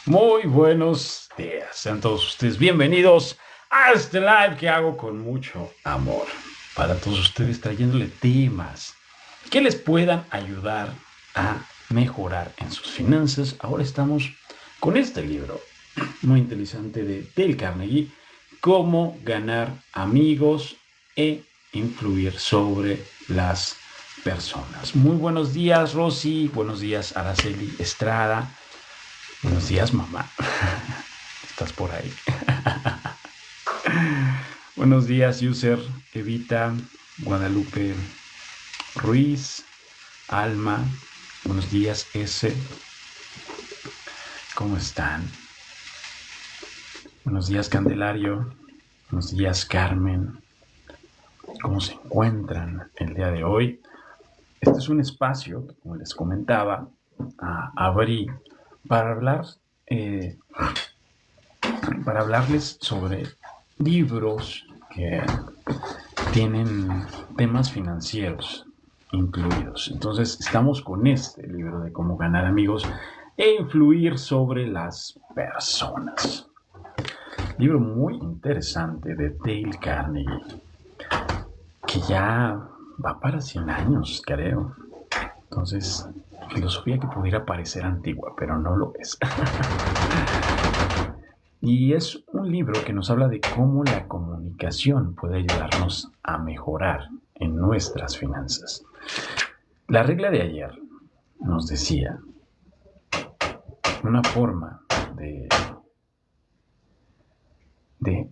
Muy buenos días, sean todos ustedes bienvenidos a este live que hago con mucho amor para todos ustedes, trayéndole temas que les puedan ayudar a mejorar en sus finanzas. Ahora estamos con este libro muy interesante de Dale Carnegie, Cómo ganar amigos e influir sobre las personas. Muy buenos días, Rosy. Buenos días, Araceli Estrada. Buenos días, mamá. ¿Estás por ahí? Buenos días, user Evita, Guadalupe Ruiz, Alma. Buenos días, S. ¿Cómo están? Buenos días, Candelario. Buenos días, Carmen. ¿Cómo se encuentran el día de hoy? Este es un espacio que, como les comentaba, abrí para hablarles sobre libros que tienen temas financieros incluidos. Entonces estamos con este libro de cómo ganar amigos e influir sobre las personas. Libro muy interesante de Dale Carnegie, que ya va para 100 años, creo. Entonces, filosofía que pudiera parecer antigua, pero no lo es. Y es un libro que nos habla de cómo la comunicación puede ayudarnos a mejorar en nuestras finanzas. La regla de ayer nos decía una forma de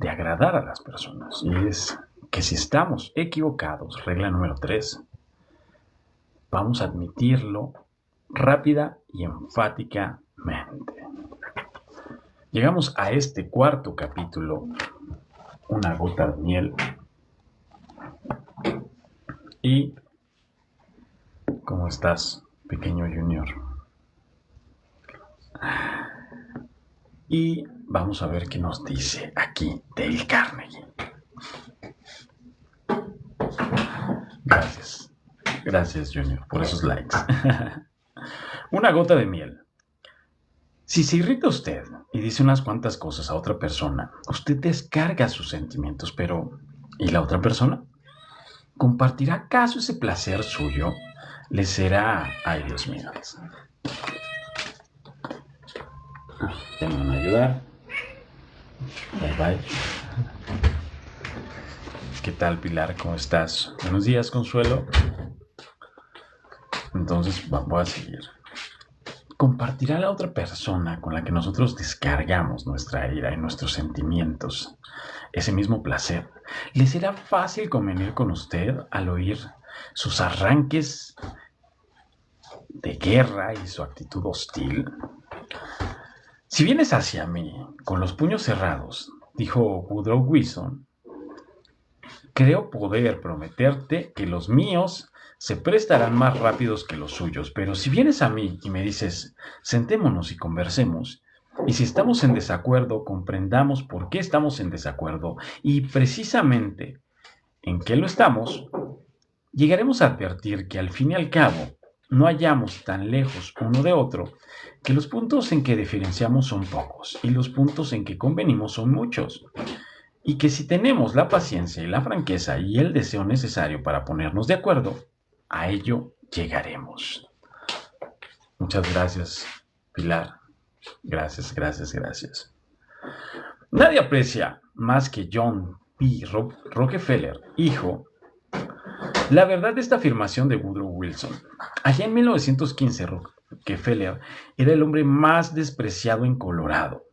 agradar a las personas, y es que si estamos equivocados, regla número 3, vamos a admitirlo rápida y enfáticamente. Llegamos a este cuarto capítulo, una gota de miel. Y ¿cómo estás, pequeño Junior? Y vamos a ver qué nos dice aquí Dale Carnegie. Gracias Junior por esos likes. Una gota de miel. Si se irrita usted y dice unas cuantas cosas a otra persona, usted descarga sus sentimientos, pero ¿y la otra persona? ¿Compartirá acaso ese placer suyo? ¿Le será... Ay, Dios mío. Ya me van a ayudar. Bye, bye. ¿Qué tal, Pilar? ¿Cómo estás? Buenos días, Consuelo. Entonces, voy a seguir. ¿Compartirá la otra persona con la que nosotros descargamos nuestra ira y nuestros sentimientos ese mismo placer? ¿Le será fácil convenir con usted al oír sus arranques de guerra y su actitud hostil? Si vienes hacia mí con los puños cerrados, dijo Woodrow Wilson, creo poder prometerte que los míos se prestarán más rápidos que los suyos, pero si vienes a mí y me dices, sentémonos y conversemos, y si estamos en desacuerdo, comprendamos por qué estamos en desacuerdo, y precisamente en qué lo estamos, llegaremos a advertir que al fin y al cabo no hallamos tan lejos uno de otro que los puntos en que diferenciamos son pocos y los puntos en que convenimos son muchos. Y que si tenemos la paciencia y la franqueza y el deseo necesario para ponernos de acuerdo, a ello llegaremos. Muchas gracias, Pilar. Gracias. Nadie aprecia más que John P. Rockefeller, hijo, la verdad de esta afirmación de Woodrow Wilson. Allá en 1915, Rockefeller era el hombre más despreciado en Colorado.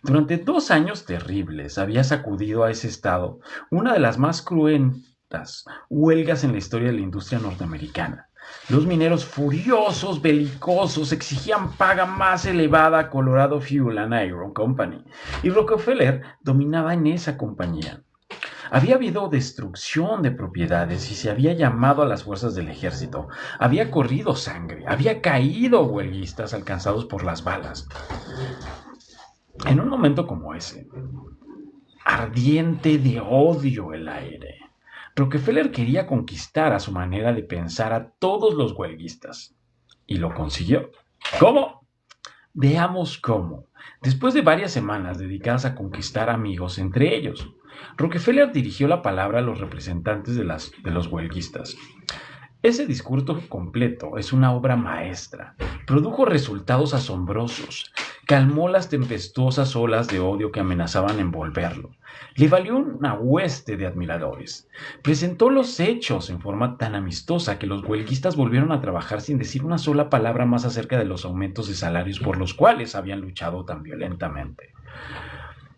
Durante 2 años terribles había sacudido a ese estado una de las más cruentas huelgas en la historia de la industria norteamericana. Los mineros furiosos, belicosos, exigían paga más elevada a Colorado Fuel and Iron Company, y Rockefeller dominaba en esa compañía. Había habido destrucción de propiedades y se había llamado a las fuerzas del ejército. Había corrido sangre, había caído huelguistas alcanzados por las balas. En un momento como ese, ardiente de odio el aire, Rockefeller quería conquistar a su manera de pensar a todos los huelguistas. Y lo consiguió. ¿Cómo? Veamos cómo. Después de varias semanas dedicadas a conquistar amigos entre ellos, Rockefeller dirigió la palabra a los representantes de los huelguistas. Ese discurso completo es una obra maestra. Produjo resultados asombrosos. Calmó las tempestuosas olas de odio que amenazaban envolverlo. Le valió una hueste de admiradores. Presentó los hechos en forma tan amistosa que los huelguistas volvieron a trabajar sin decir una sola palabra más acerca de los aumentos de salarios por los cuales habían luchado tan violentamente.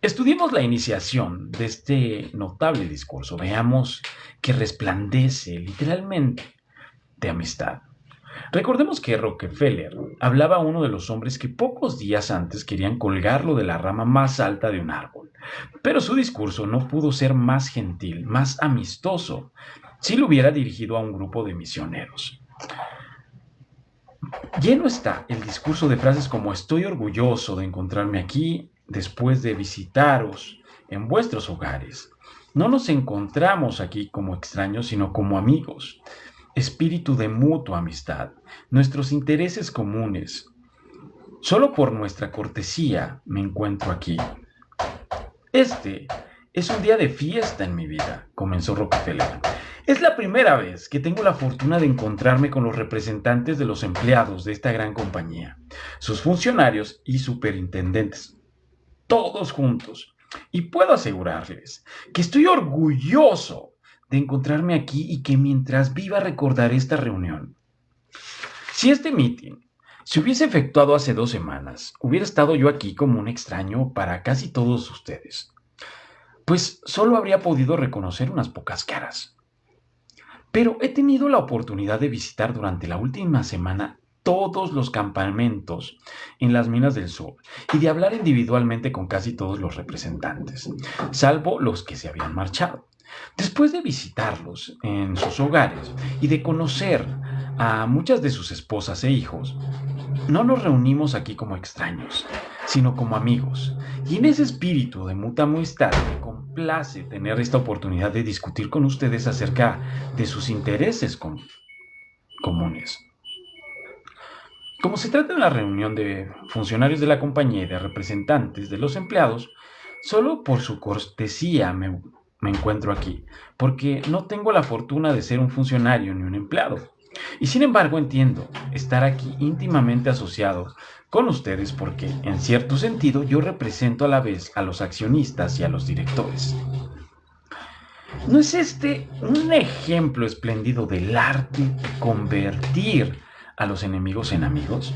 Estudiemos la iniciación de este notable discurso. Veamos que resplandece literalmente de amistad. Recordemos que Rockefeller hablaba a uno de los hombres que pocos días antes querían colgarlo de la rama más alta de un árbol. Pero su discurso no pudo ser más gentil, más amistoso, si lo hubiera dirigido a un grupo de misioneros. Lleno está el discurso de frases como: estoy orgulloso de encontrarme aquí después de visitaros en vuestros hogares. No nos encontramos aquí como extraños, sino como amigos. Espíritu de mutua amistad, nuestros intereses comunes. Solo por nuestra cortesía me encuentro aquí. Este es un día de fiesta en mi vida, comenzó Rockefeller. Es la primera vez que tengo la fortuna de encontrarme con los representantes de los empleados de esta gran compañía, sus funcionarios y superintendentes, todos juntos. Y puedo asegurarles que estoy orgulloso de encontrarme aquí y que mientras viva recordaré esta reunión. Si este meeting se hubiese efectuado hace 2 semanas, hubiera estado yo aquí como un extraño para casi todos ustedes, pues solo habría podido reconocer unas pocas caras. Pero he tenido la oportunidad de visitar durante la última semana todos los campamentos en las minas del sur y de hablar individualmente con casi todos los representantes, salvo los que se habían marchado. Después de visitarlos en sus hogares y de conocer a muchas de sus esposas e hijos, no nos reunimos aquí como extraños, sino como amigos. Y en ese espíritu de mutua amistad me complace tener esta oportunidad de discutir con ustedes acerca de sus intereses comunes. Como se trata de una reunión de funcionarios de la compañía y de representantes de los empleados, solo por su cortesía me encuentro aquí, porque no tengo la fortuna de ser un funcionario ni un empleado. Y sin embargo entiendo estar aquí íntimamente asociado con ustedes porque, en cierto sentido, yo represento a la vez a los accionistas y a los directores. ¿No es este un ejemplo espléndido del arte de convertir a los enemigos en amigos?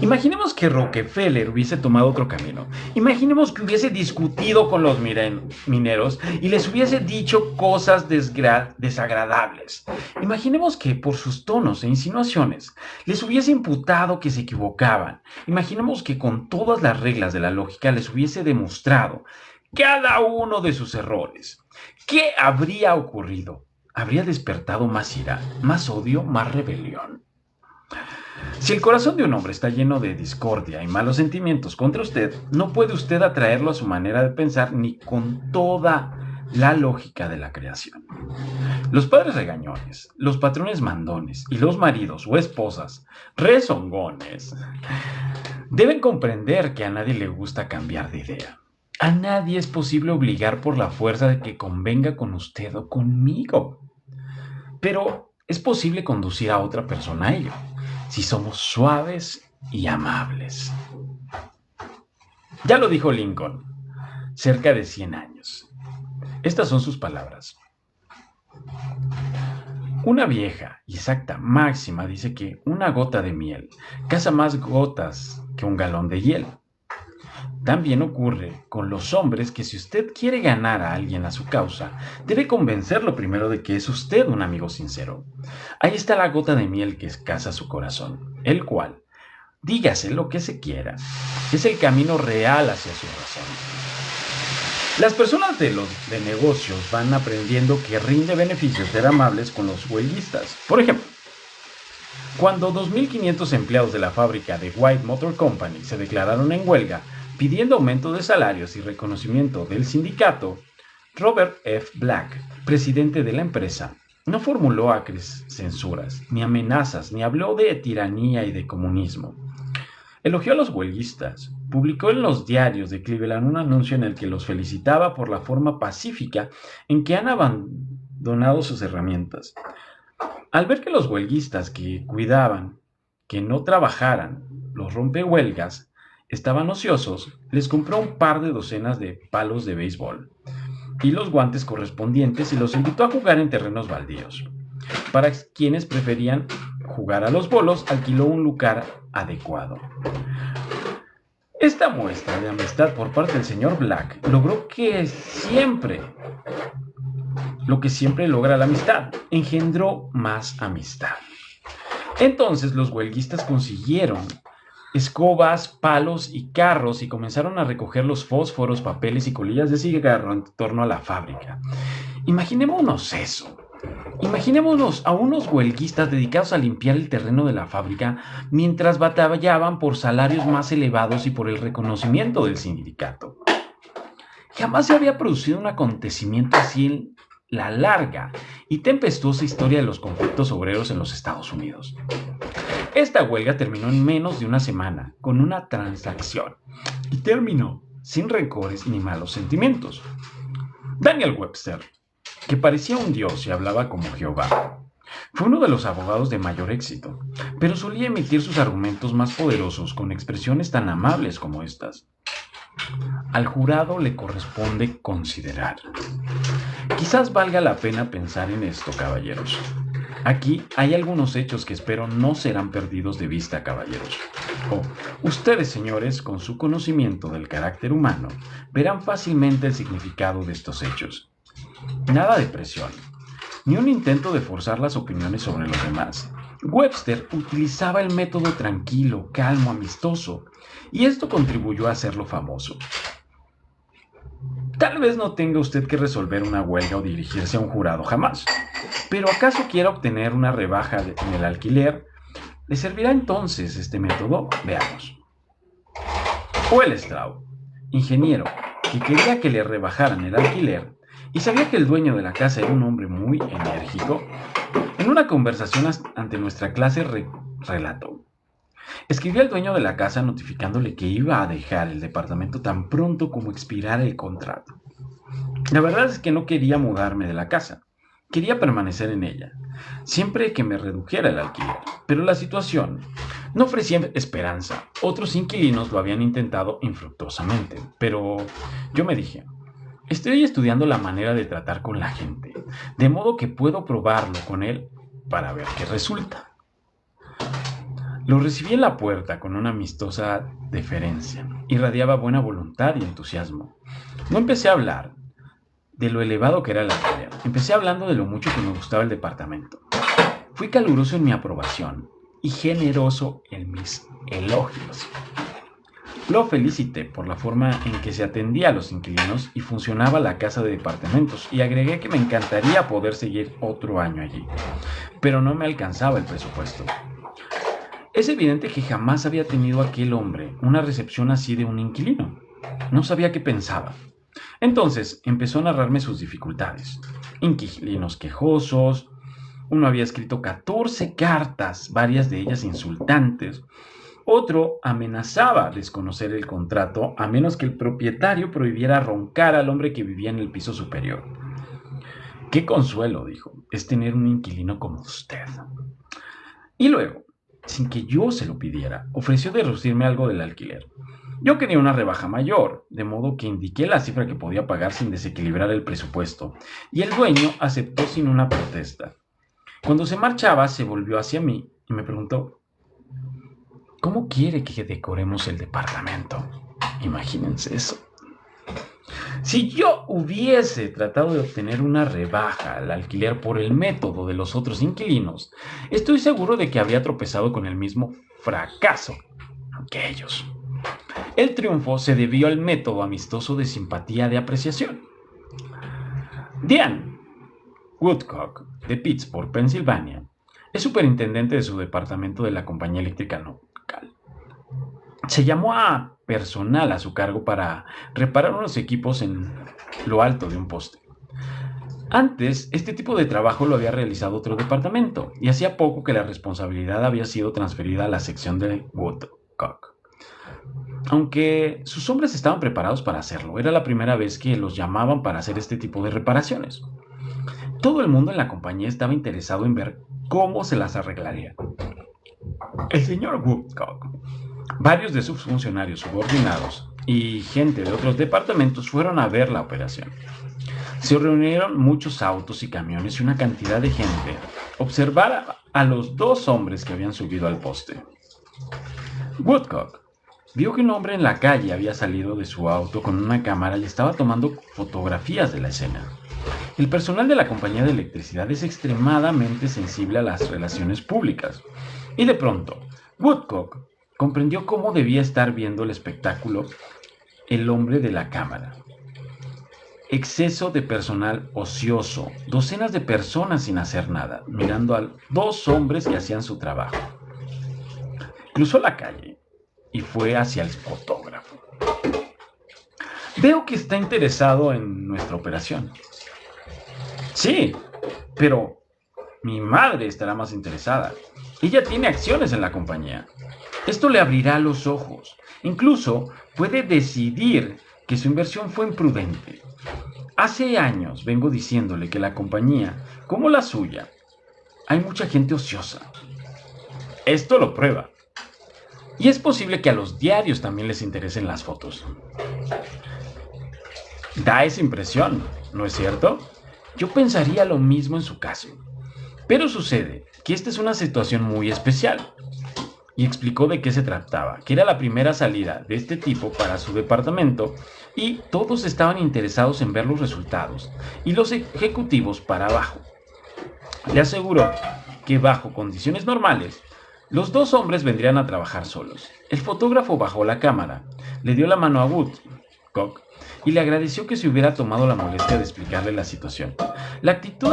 Imaginemos que Rockefeller hubiese tomado otro camino. Imaginemos que hubiese discutido con los mineros y les hubiese dicho cosas desagradables. Imaginemos que por sus tonos e insinuaciones les hubiese imputado que se equivocaban. Imaginemos que con todas las reglas de la lógica les hubiese demostrado cada uno de sus errores. ¿Qué habría ocurrido? Habría despertado más ira, más odio, más rebelión. Si el corazón de un hombre está lleno de discordia y malos sentimientos contra usted, no puede usted atraerlo a su manera de pensar ni con toda la lógica de la creación. Los padres regañones, los patrones mandones y los maridos o esposas rezongones deben comprender que a nadie le gusta cambiar de idea. A nadie es posible obligar por la fuerza de que convenga con usted o conmigo. Pero es posible conducir a otra persona a ello, si somos suaves y amables. Ya lo dijo Lincoln, cerca de 100 años. Estas son sus palabras. Una vieja y exacta máxima dice que una gota de miel caza más gotas que un galón de hielo. También ocurre con los hombres que si usted quiere ganar a alguien a su causa, debe convencerlo primero de que es usted un amigo sincero. Ahí está la gota de miel que escasa su corazón, el cual, dígase lo que se quiera, es el camino real hacia su razón. Las personas de negocios van aprendiendo que rinde beneficios ser amables con los huelguistas. Por ejemplo, cuando 2.500 empleados de la fábrica de White Motor Company se declararon en huelga, pidiendo aumento de salarios y reconocimiento del sindicato, Robert F. Black, presidente de la empresa, no formuló acres censuras, ni amenazas, ni habló de tiranía y de comunismo. Elogió a los huelguistas. Publicó en los diarios de Cleveland un anuncio en el que los felicitaba por la forma pacífica en que han abandonado sus herramientas. Al ver que los huelguistas que cuidaban que no trabajaran, los rompehuelgas, estaban ociosos, les compró un par de docenas de palos de béisbol y los guantes correspondientes y los invitó a jugar en terrenos baldíos. Para quienes preferían jugar a los bolos, alquiló un lugar adecuado. Esta muestra de amistad por parte del señor Black logró lo que siempre logra la amistad, engendró más amistad. Entonces los huelguistas consiguieron escobas, palos y carros y comenzaron a recoger los fósforos, papeles y colillas de cigarro en torno a la fábrica. Imaginémonos eso. Imaginémonos a unos huelguistas dedicados a limpiar el terreno de la fábrica mientras batallaban por salarios más elevados y por el reconocimiento del sindicato. Jamás se había producido un acontecimiento así en la larga y tempestuosa historia de los conflictos obreros en los Estados Unidos. Esta huelga terminó en menos de una semana con una transacción y terminó sin rencores ni malos sentimientos. Daniel Webster, que parecía un dios y hablaba como Jehová, fue uno de los abogados de mayor éxito, pero solía emitir sus argumentos más poderosos con expresiones tan amables como estas. Al jurado le corresponde considerar. Quizás valga la pena pensar en esto, caballeros. Aquí hay algunos hechos que espero no serán perdidos de vista, caballeros. Ustedes, señores, con su conocimiento del carácter humano, verán fácilmente el significado de estos hechos. Nada de presión, ni un intento de forzar las opiniones sobre los demás. Webster utilizaba el método tranquilo, calmo, amistoso, y esto contribuyó a hacerlo famoso. Tal vez no tenga usted que resolver una huelga o dirigirse a un jurado jamás, pero ¿acaso quiera obtener una rebaja en el alquiler? ¿Le servirá entonces este método? Veamos. Wellstraub, ingeniero, que quería que le rebajaran el alquiler y sabía que el dueño de la casa era un hombre muy enérgico, en una conversación ante nuestra clase relató. Escribió al dueño de la casa notificándole que iba a dejar el departamento tan pronto como expirara el contrato. La verdad es que no quería mudarme de la casa, quería permanecer en ella, siempre que me redujera el alquiler, pero la situación no ofrecía esperanza. Otros inquilinos lo habían intentado infructuosamente, pero yo me dije, estoy estudiando la manera de tratar con la gente, de modo que puedo probarlo con él para ver qué resulta. Lo recibí en la puerta con una amistosa deferencia. Irradiaba buena voluntad y entusiasmo. No empecé a hablar de lo elevado que era el alquiler. Empecé hablando de lo mucho que me gustaba el departamento. Fui caluroso en mi aprobación y generoso en mis elogios. Lo felicité por la forma en que se atendía a los inquilinos y funcionaba la casa de departamentos y agregué que me encantaría poder seguir otro año allí, pero no me alcanzaba el presupuesto. Es evidente que jamás había tenido aquel hombre una recepción así de un inquilino. No sabía qué pensaba. Entonces empezó a narrarme sus dificultades. Inquilinos quejosos. Uno había escrito 14 cartas, varias de ellas insultantes. Otro amenazaba desconocer el contrato a menos que el propietario prohibiera roncar al hombre que vivía en el piso superior. Qué consuelo, dijo, es tener un inquilino como usted. Y luego, sin que yo se lo pidiera, ofreció reducirme algo del alquiler. Yo quería una rebaja mayor, de modo que indiqué la cifra que podía pagar sin desequilibrar el presupuesto, y el dueño aceptó sin una protesta. Cuando se marchaba, se volvió hacia mí y me preguntó, ¿cómo quiere que decoremos el departamento? Imagínense eso. Si yo hubiese tratado de obtener una rebaja al alquiler por el método de los otros inquilinos, estoy seguro de que habría tropezado con el mismo fracaso que ellos. El triunfo se debió al método amistoso de simpatía de apreciación. Diane Woodcock, de Pittsburgh, Pensilvania, es superintendente de su departamento de la compañía eléctrica local. Se llamó a personal a su cargo para reparar unos equipos en lo alto de un poste. Antes, este tipo de trabajo lo había realizado otro departamento, y hacía poco que la responsabilidad había sido transferida a la sección de Woodcock. Aunque sus hombres estaban preparados para hacerlo, era la primera vez que los llamaban para hacer este tipo de reparaciones. Todo el mundo en la compañía estaba interesado en ver cómo se las arreglaría. El señor Woodcock, varios de sus funcionarios subordinados y gente de otros departamentos fueron a ver la operación. Se reunieron muchos autos y camiones y una cantidad de gente observar a los dos hombres que habían subido al poste. Woodcock vio que un hombre en la calle había salido de su auto con una cámara y estaba tomando fotografías de la escena. El personal de la compañía de electricidad es extremadamente sensible a las relaciones públicas. Y de pronto, Woodcock comprendió cómo debía estar viendo el espectáculo el hombre de la cámara. Exceso de personal ocioso, docenas de personas sin hacer nada, mirando a dos hombres que hacían su trabajo. Cruzó la calle y fue hacia el fotógrafo. Veo que está interesado en nuestra operación. Sí, pero mi madre estará más interesada. Ella tiene acciones en la compañía. Esto le abrirá los ojos. Incluso puede decidir que su inversión fue imprudente. Hace años vengo diciéndole que la compañía, como la suya, hay mucha gente ociosa. Esto lo prueba. Y es posible que a los diarios también les interesen las fotos. Da esa impresión, ¿no es cierto? Yo pensaría lo mismo en su caso. Pero sucede que esta es una situación muy especial. Y explicó de qué se trataba, que era la primera salida de este tipo para su departamento y todos estaban interesados en ver los resultados y los ejecutivos para abajo. Le aseguró que bajo condiciones normales, los dos hombres vendrían a trabajar solos. El fotógrafo bajó la cámara, le dio la mano a Woodcock y le agradeció que se hubiera tomado la molestia de explicarle la situación. La actitud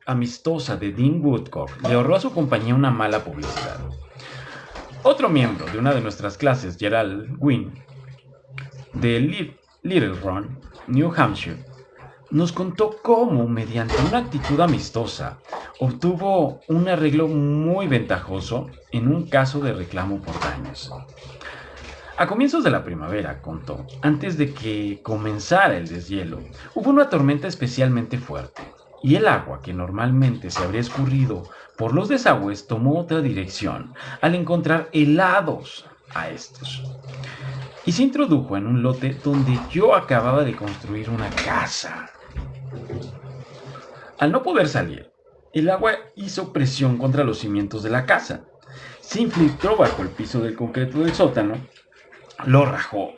amistosa de Dean Woodcock le ahorró a su compañía una mala publicidad. Otro miembro de una de nuestras clases, Gerald Wynne, de Little Run, New Hampshire, nos contó cómo, mediante una actitud amistosa, obtuvo un arreglo muy ventajoso en un caso de reclamo por daños. A comienzos de la primavera, contó, antes de que comenzara el deshielo, hubo una tormenta especialmente fuerte, y el agua que normalmente se habría escurrido por los desagües tomó otra dirección al encontrar helados a estos. Y se introdujo en un lote donde yo acababa de construir una casa. Al no poder salir, el agua hizo presión contra los cimientos de la casa. Se infiltró bajo el piso del concreto del sótano, lo rajó,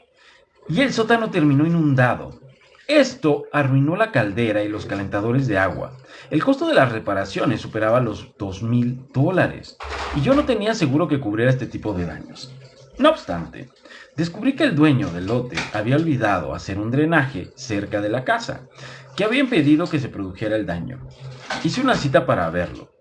y el sótano terminó inundado. Esto arruinó la caldera y los calentadores de agua. El costo de las reparaciones superaba los $2,000, y yo no tenía seguro que cubriera este tipo de daños. No obstante, descubrí que el dueño del lote había olvidado hacer un drenaje cerca de la casa, que había impedido que se produjera el daño. Hice una cita para verlo.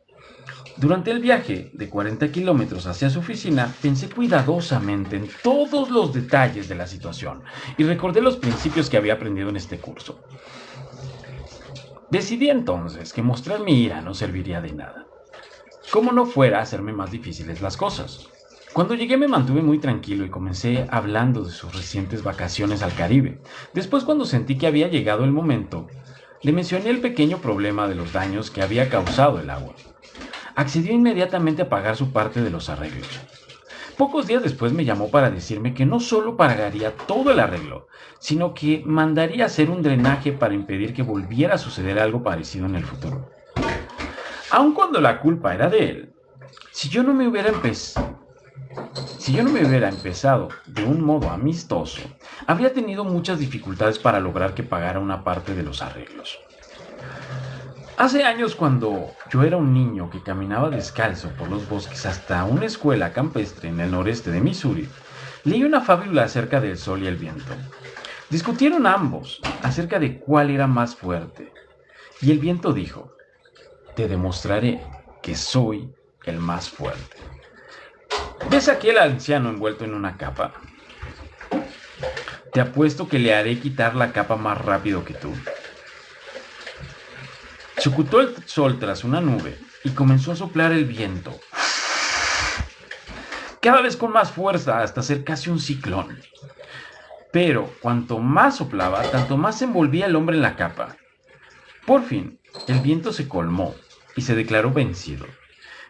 Durante el viaje de 40 kilómetros hacia su oficina, pensé cuidadosamente en todos los detalles de la situación y recordé los principios que había aprendido en este curso. Decidí entonces que mostrar mi ira no serviría de nada, como no fuera a hacerme más difíciles las cosas. Cuando llegué me mantuve muy tranquilo y comencé hablando de sus recientes vacaciones al Caribe. Después, cuando sentí que había llegado el momento, le mencioné el pequeño problema de los daños que había causado el agua. Accedió inmediatamente a pagar su parte de los arreglos. Pocos días después me llamó para decirme que no solo pagaría todo el arreglo, sino que mandaría hacer un drenaje para impedir que volviera a suceder algo parecido en el futuro. Aun cuando la culpa era de él, si yo no me hubiera empezado de un modo amistoso, habría tenido muchas dificultades para lograr que pagara una parte de los arreglos. Hace años, cuando yo era un niño que caminaba descalzo por los bosques hasta una escuela campestre en el noreste de Missouri, leí una fábula acerca del sol y el viento. Discutieron ambos acerca de cuál era más fuerte, y el viento dijo: «Te demostraré que soy el más fuerte». ¿Ves a aquel anciano envuelto en una capa? Te apuesto que le haré quitar la capa más rápido que tú. Se ocultó el sol tras una nube y comenzó a soplar el viento. cada vez con más fuerza hasta ser casi un ciclón. Pero cuanto más soplaba, tanto más se envolvía el hombre en la capa. Por fin, el viento se colmó y se declaró vencido.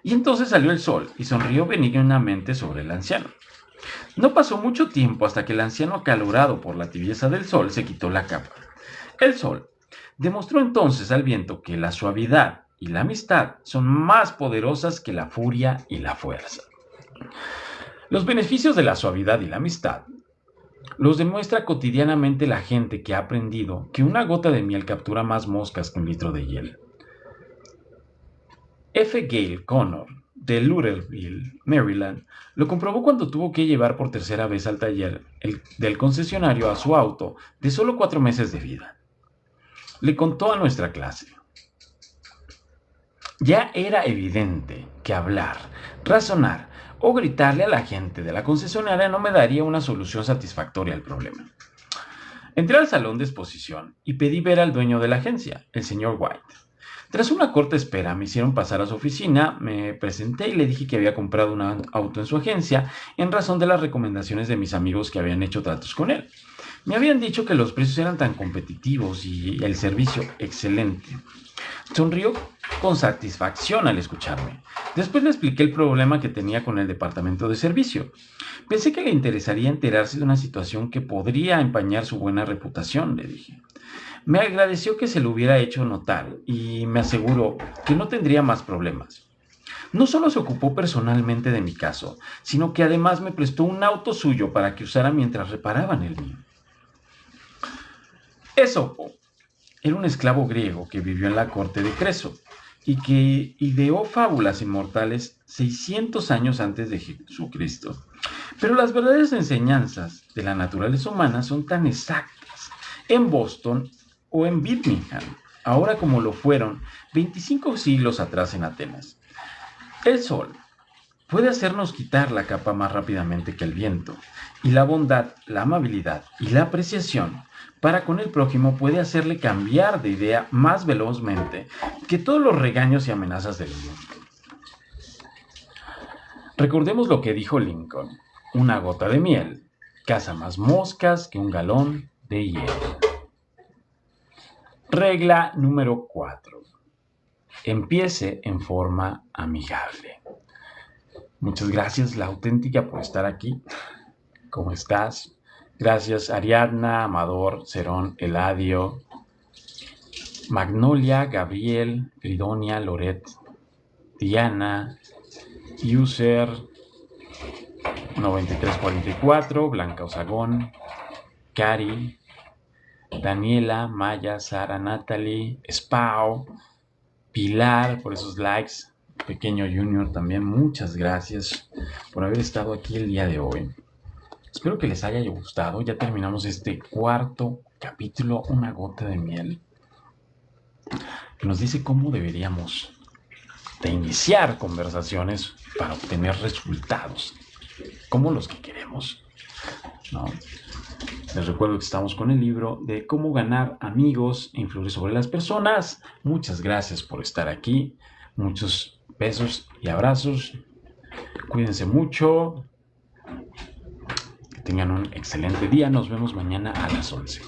Y entonces salió el sol y sonrió benignamente sobre el anciano. No pasó mucho tiempo hasta que el anciano, acalorado por la tibieza del sol, se quitó la capa. El sol demostró entonces al viento que la suavidad y la amistad son más poderosas que la furia y la fuerza. Los beneficios de la suavidad y la amistad los demuestra cotidianamente la gente que ha aprendido que una gota de miel captura más moscas que un litro de hiel. F. Gale Connor, de Louisville, Maryland, lo comprobó cuando tuvo que llevar por tercera vez al taller del concesionario a su auto de solo 4 meses de vida. Le contó a nuestra clase: ya era evidente que hablar, razonar o gritarle a la gente de la concesionaria no me daría una solución satisfactoria al problema. Entré al salón de exposición y pedí ver al dueño de la agencia, el señor White. Tras una corta espera me hicieron pasar a su oficina, me presenté y le dije que había comprado un auto en su agencia en razón de las recomendaciones de mis amigos que habían hecho tratos con él. Me habían dicho que los precios eran tan competitivos y el servicio excelente. Sonrió con satisfacción al escucharme. Después le expliqué el problema que tenía con el departamento de servicio. Pensé que le interesaría enterarse de una situación que podría empañar su buena reputación, le dije. Me agradeció que se lo hubiera hecho notar y me aseguró que no tendría más problemas. No solo se ocupó personalmente de mi caso, sino que además me prestó un auto suyo para que usara mientras reparaban el mío. Esopo era un esclavo griego que vivió en la corte de Creso y que ideó fábulas inmortales 600 años antes de Jesucristo. Pero las verdaderas enseñanzas de la naturaleza humana son tan exactas en Boston o en Birmingham, ahora como lo fueron 25 siglos atrás en Atenas. El sol puede hacernos quitar la capa más rápidamente que el viento, y la bondad, la amabilidad y la apreciación para con el prójimo puede hacerle cambiar de idea más velozmente que todos los regaños y amenazas del mundo. Recordemos lo que dijo Lincoln: una gota de miel caza más moscas que un galón de hielo. Regla número 4. Empiece en forma amigable. Muchas gracias, La Auténtica, por estar aquí. ¿Cómo estás? Gracias, Ariadna, Amador, Cerón, Eladio, Magnolia, Gabriel, Fridonia, Loret, Diana, User 9344, Blanca Osagón, Cari, Daniela, Maya, Sara, Natalie, Spao, Pilar, por esos likes, Pequeño Junior también, muchas gracias por haber estado aquí el día de hoy. Espero que les haya gustado. Ya terminamos este 4º capítulo, Una gota de miel, que nos dice cómo deberíamos de iniciar conversaciones para obtener resultados como los que queremos, ¿no? Les recuerdo que estamos con el libro de Cómo ganar amigos e influir sobre las personas. Muchas gracias por estar aquí. Muchos besos y abrazos. Cuídense mucho. Que tengan un excelente día. Nos vemos mañana a las 11.